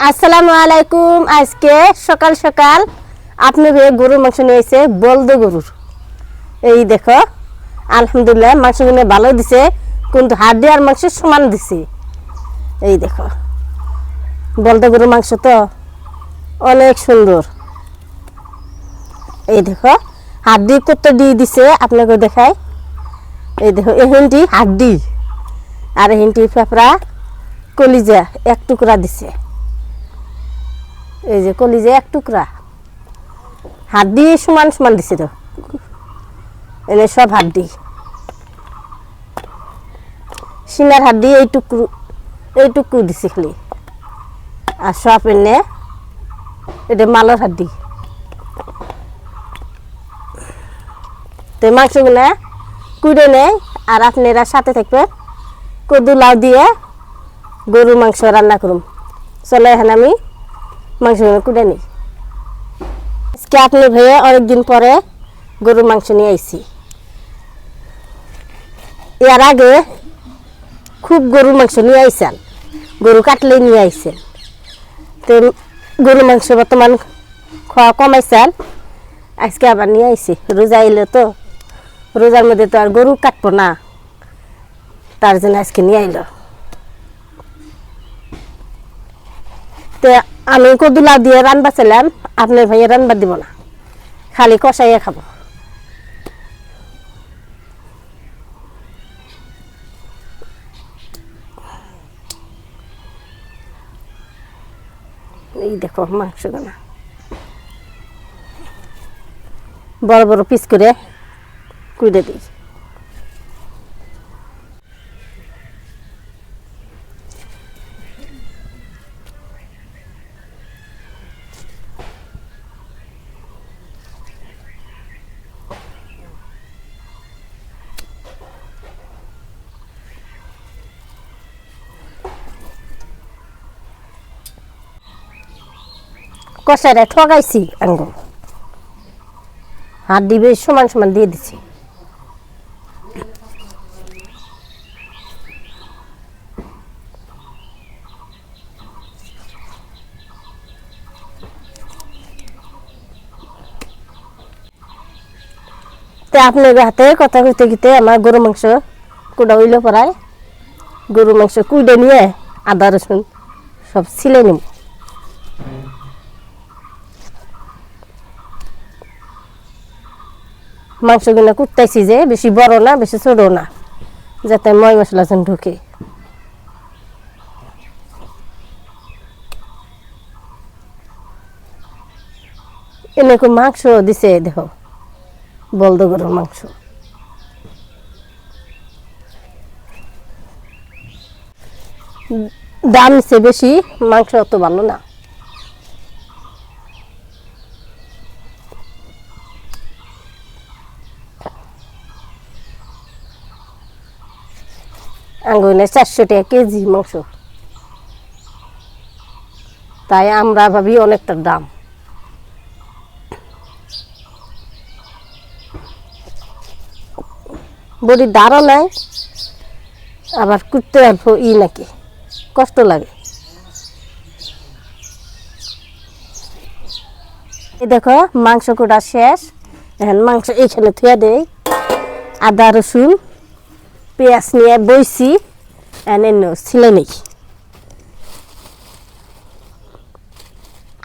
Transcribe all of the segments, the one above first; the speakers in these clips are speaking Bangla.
আসসালামু আলাইকুম। আজকে সকাল সকাল আপনি গরুর মাংস নিয়ে এসে বলদে গরুর এই দেখো আলহামদুলিল্লাহ মাংসগুলো ভালো দিছে, কিন্তু হাড্ডি আর মাংস সমান দিছে। এই দেখো বলদে গরুর মাংস তো অনেক সুন্দর। এই দেখো হাড্ডি কত দিয়ে দিছে আপনাকে দেখায়। এই দেখো এহিনটি হাড্ডি আর এহিনটি ফেফড়া কলিজা এক টুকরা দিছে। এই যে কলিজা এক টুকরা, হাড্ডি সমান সমান দিছে তো এনে সব হাড্ডি, সিনার হাড্ডি এইটুকু দিছে খালি, আর সব এনে এটা মালর হাড্ডি। তো মাংসগুলা কুড়ে নেয় আর আপনারা সাথে থাকবেন। কদু লাউ দিয়ে গরুর মাংস রান্না করুন। চলে এখানে আমি মাংসগুলো কুড়ে নিই। আজকে আপনি ভাইয়া অনেকদিন পরে গরুর মাংস নিয়ে আইছি। এর আগে খুব গরুর মাংস নিয়ে আইছেন, গরু কাটলেই নিয়ে আইছেন। তো গরুর মাংস বর্তমান খাওয়া কমাইছেন, আজকে আবার নিয়ে আইছি। রোজা এলো তো, রোজার মধ্যে তো আর গরু কাটবো না, তার জন্য আজকে নিয়ে আইলো। তো আমি কদুলা দিয়ে রান্না ছিলাম, আপনার ভাইয়া রান্না দিব না, খালি কষাইয়ে খাবো। এই দেখো মাংসগুলো বড় বড় পিস করে কুইড়ে দিই। কষারে ঠকাইছি, আঙ্গুল হাত দিবে সমান সমান দিয়ে দিছি। তো আপনার হাতে কথা কইতে কইতে আমার গরু মাংস কুড়া হইল পড়ায়। গরু মাংস কুইডে নিয়ে আদা রসুন সব ছিলে নিব। মাংসগুলো কুটতেছি যে বেশি বড় না বেশি ছোট না, যাতে ময় মশলা যেন ঢুকে। এনেকো মাংস দিছে দেখো, বলদে গরুর মাংস। দাম সে বেশি, মাংস অত ভালো না। আঙ্গুলে 400 টাকা কেজি মাংস, তাই আমরা ভাবি অনেকটা দাম। বড়ি দাঁড়ও নাই, আবার কুটতে অল্প নাকি কষ্ট লাগে। এই দেখো মাংস কোটা শেষ, এখন মাংস এইখানে থুয়া দেই। আদা রসুন পেঁয়াজ নিয়ে বইছি, এনে ছিলে নেই।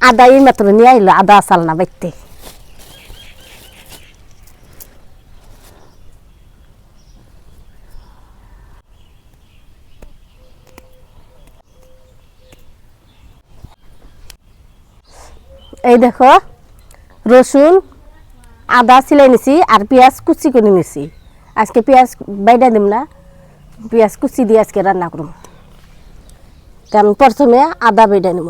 আদা এই মাত্র নিয়ে আইলো, আদা চাল না বাইতে। এই দেখো রসুন আদা সিলাই নিছি আর পেঁয়াজ কুচি করে নিছি। আজকে পেঁয়াজ বাইডা দিম না, পেঁয়াজ কুচি দিয়ে আজকে রান্না করব। কারণ প্রথমে আদা বাইডা নিব।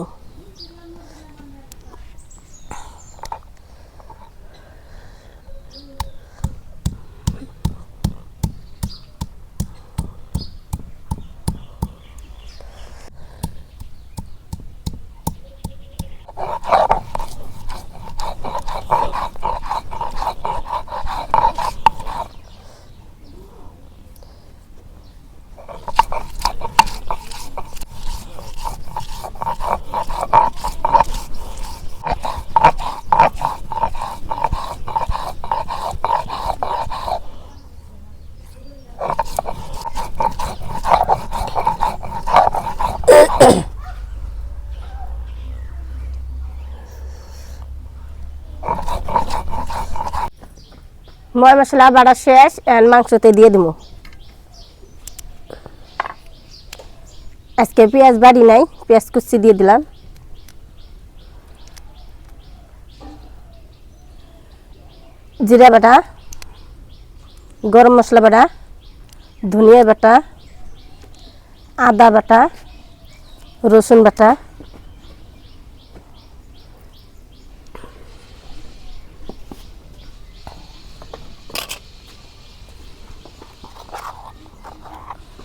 ময় মশলা বাড়া শেষ মাংসতে দিয়ে দিব আজকে পেঁয়াজ বাড়ি নাই পেঁয়াজ কুচি দিয়ে দিলাম জিরা বাটা গরম মশলা বাটা ধনিয়া বাটা আদা বাটা রসুন বাটা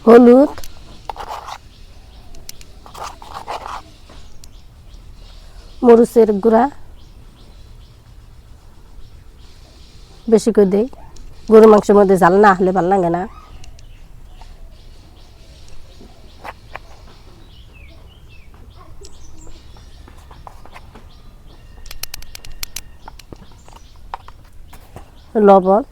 হলুদ মরিচের গুঁড়া বেশি করে দেই গরু মাংসের মধ্যে ঝাল না হলে ভালো লাগে না লবণ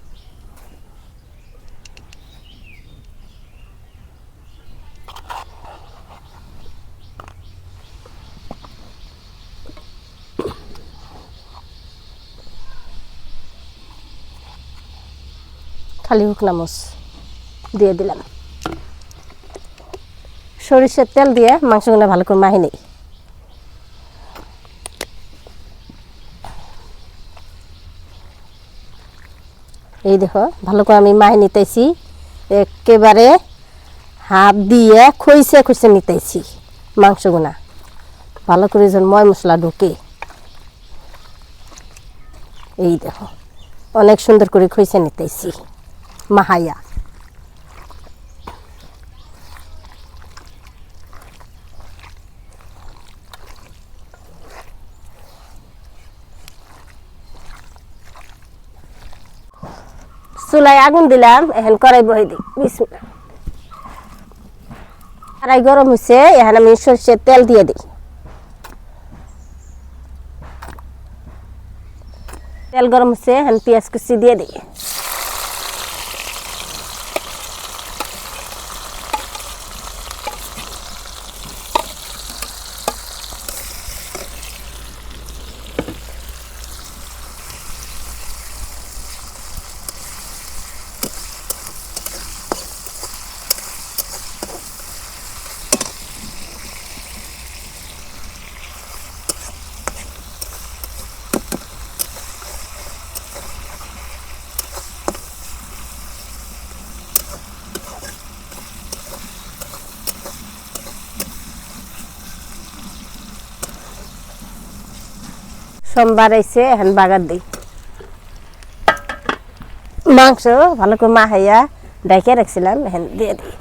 খালি শুকনা মরিচ দিয়ে দিলাম সরিষার তেল দিয়ে মাংসগুলো ভালো করে মাখি নিই এই দেখো ভালো করে আমি মাখি নিতেছি একেবারে হাত দিয়ে খইসে খইসে নিতেছি মাংসগুলা ভালো করে যেন ময় মশলা ঢুকে এই দেখো অনেক সুন্দর করে খইসে নিতেছি মাহাইয়া চুলায় আগুন দিলাম এখন কড়াই বহাই দিই বিসমিল্লাহ কড়াই গরম হয়েছে এখন আমি সরষের তেল দিয়ে দিই তেল গরম হচ্ছে এখন পেঁয়াজ কুচি দিয়ে দিই সোমবার আইছে এখন বাগার দিই মাংস ভালো করে মাখাইয়া ডাইকে রাখছিলাম এখন দিয়ে দিই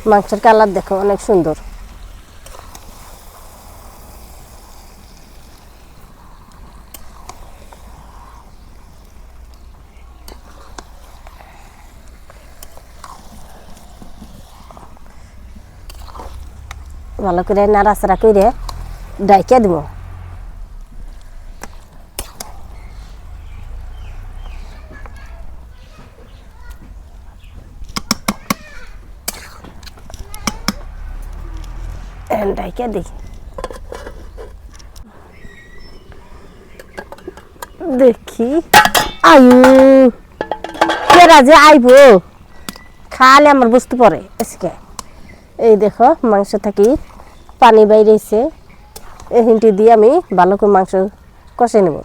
মাংসের কালার দেখো অনেক সুন্দর ভালো করে নাড়াচাড়া করে ডাইকে দিব ডাইকে দিই দেখি আয়ু কেরা যে আইব খালে আমার বুঝতে পারে আজকে এই দেখো মাংস থাকি পানি বাইরেছে এই হিনটি দিয়ে আমি ভালো করে মাংস কষে নেব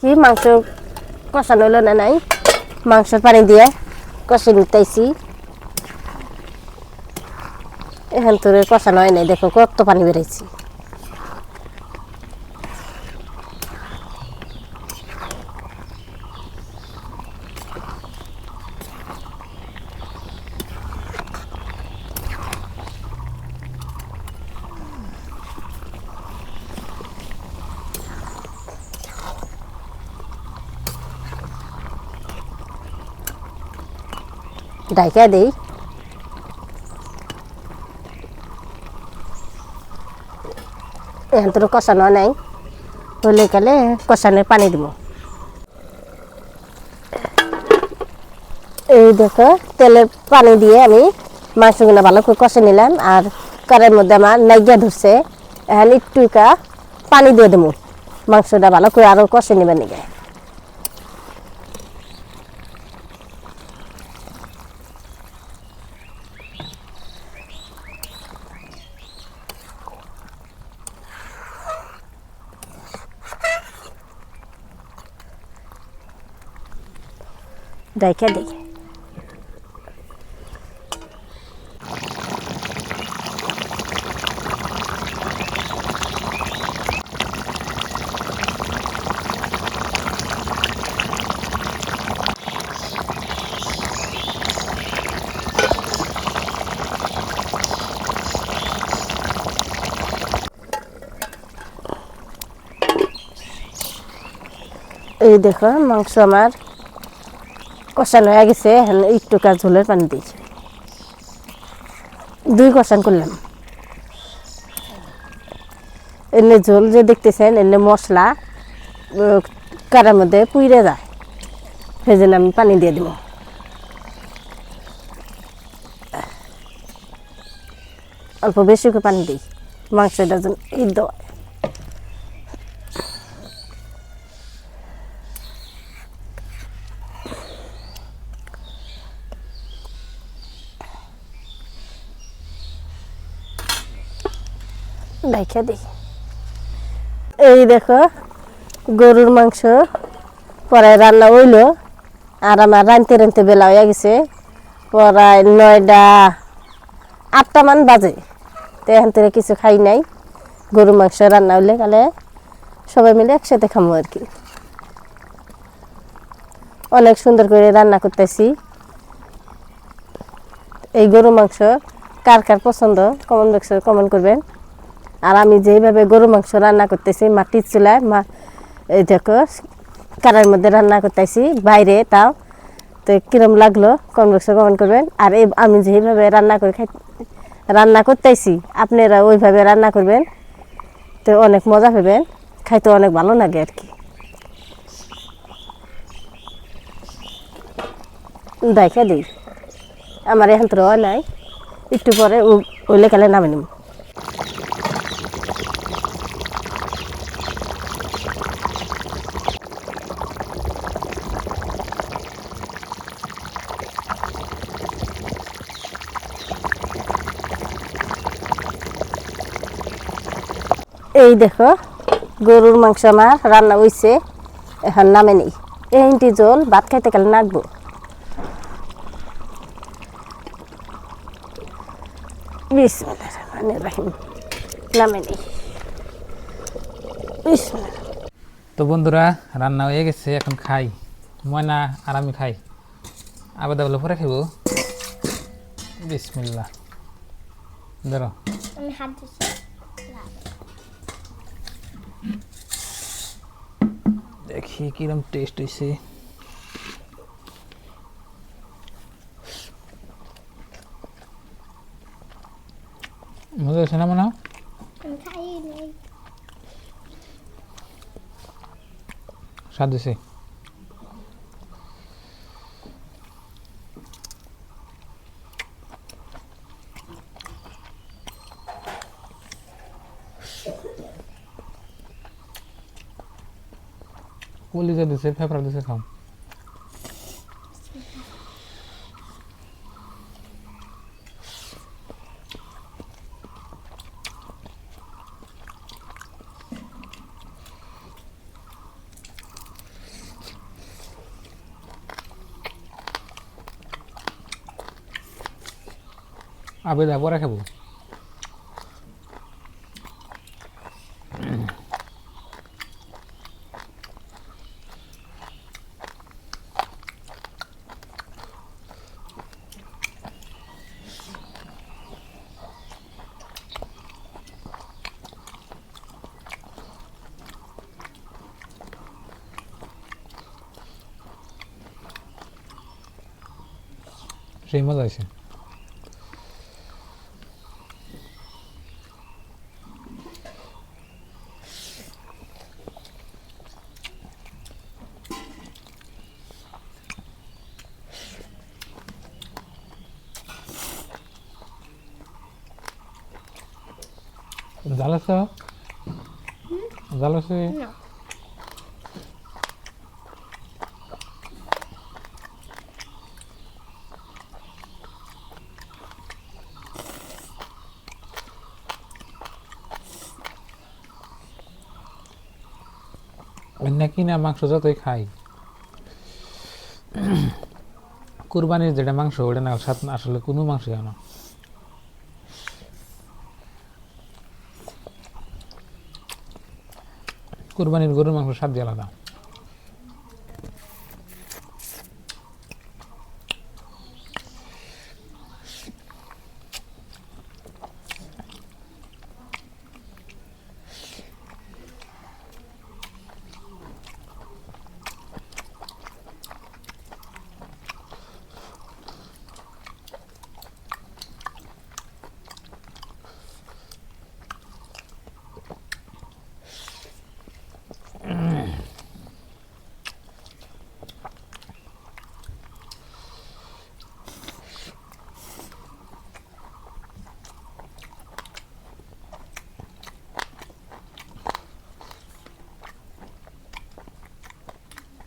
কি মাংস কষানো হলো না নাই মাংসের পানি দিয়ে কষে নিতেছি এখান তোরে কষানো হয় নাই দেখো কত পানি বেড়েছি ঢাকা দেই এখন তো কষানো নাই হলে গেলে কষানোর পানি দিব এই দেখো তেলে পানি দিয়ে আমি মাংসগুলো ভালো করে কষে নিলাম আর কড়াইয়ের মধ্যে আমার নাইগা ধরছে এখন একটুকা পানি দিয়ে দেবো মাংসটা ভালো করে আরও কষে নেবেন নিগে ঢাকা দিই এই দেখো মাংস আমার কষানো হয়ে গেছে এখন একটু ঝোলের পানি দিয়েছি 2 কষান করলাম এনে ঝোল যে দেখতেছেন এনে মশলা কারার মধ্যে পুইরে যায় সেজন্য আমি পানি দিয়ে দেব অল্প বেশি করে পানি দিই মাংসটা যেন এই দেওয়া ঢাকা দিই এই দেখো গরুর মাংস পরে রান্না হইল আর আমার রানতে রানতে বেলা হয়ে গেছে প্রায় 9টা 8টা মান বাজে তো এখান থেকে কিছু খাই নাই গরুর মাংস রান্না হইলে কালে সবাই মিলে একসাথে খামো আর কি অনেক সুন্দর করে রান্না করতেছি এই গরু মাংস কার কার পছন্দ কমেন্ট বক্সে কমেন্ট করবেন আর আমি যেভাবে গরু মাংস রান্না করতেছি মাটির চুলায় এই দেখো কারার মধ্যে রান্না করতেছি বাইরে তাও তো কিরম লাগলো কমেন্ট বক্সে কমেন্ট করবেন আর আমি যেভাবে রান্না করতেছি আপনারা ওইভাবে রান্না করবেন তো অনেক মজা পাবেন খাইতে অনেক ভালো লাগে আর কি দেখা দিই আমার এখন তো নাই একটু পরে ওইলে কালে নামে নিব এই দেখো গরুর মাংস আমার রান্না হইছে এখন নামে নেই এইটি জল ভাত খাইতে গেলে নাকবো বিসমিল্লাহির রহমানির রহিম নামে নেই বিসমিল্লাহ তো বন্ধুরা রান্না হয়ে গেছে এখন খাই ময়না আর আমি খাই আবার দাবলে পরে খাইব বিসমিল্লাহ ধরো আমি হাত দিচ্ছি দেখি কিরম টেস্ট হয়েছে মজা হয়েছে না মনে হয় আমি খাই নাই স্বাদ হয়েছে কলিজা দিছে ফেফড়া দিছে খাও আবে দা পরে খাবো সেই মজা হয়েছে। জাল আছে? জাল আছে? No. নাকি না মাংস যতই খাই, কুরবানির যেটা মাংস ওটা না স্বাদ আসলে কোনো মাংস না। কুরবানির গরুর মাংস স্বাদ আলাদা।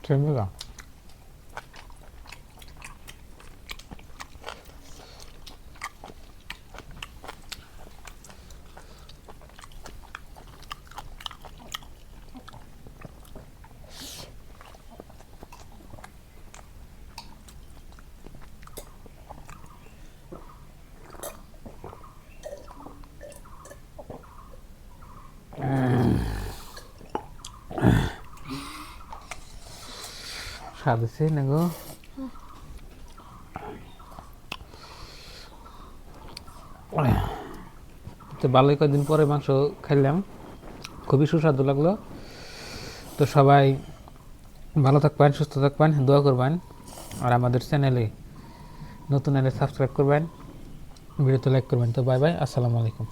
সেই মজা। স্বাদ আছে না গো? তো ভালোই কয়েকদিন পরে মাংস খাইলাম, খুবই সুস্বাদু লাগলো। তো সবাই ভালো থাকবেন, সুস্থ থাকবেন, দোয়া করবেন, আর আমাদের চ্যানেলে নতুন এলে সাবস্ক্রাইব করবেন, ভিডিওতে লাইক করবেন। তো বাই বাই, আসসালামু আলাইকুম।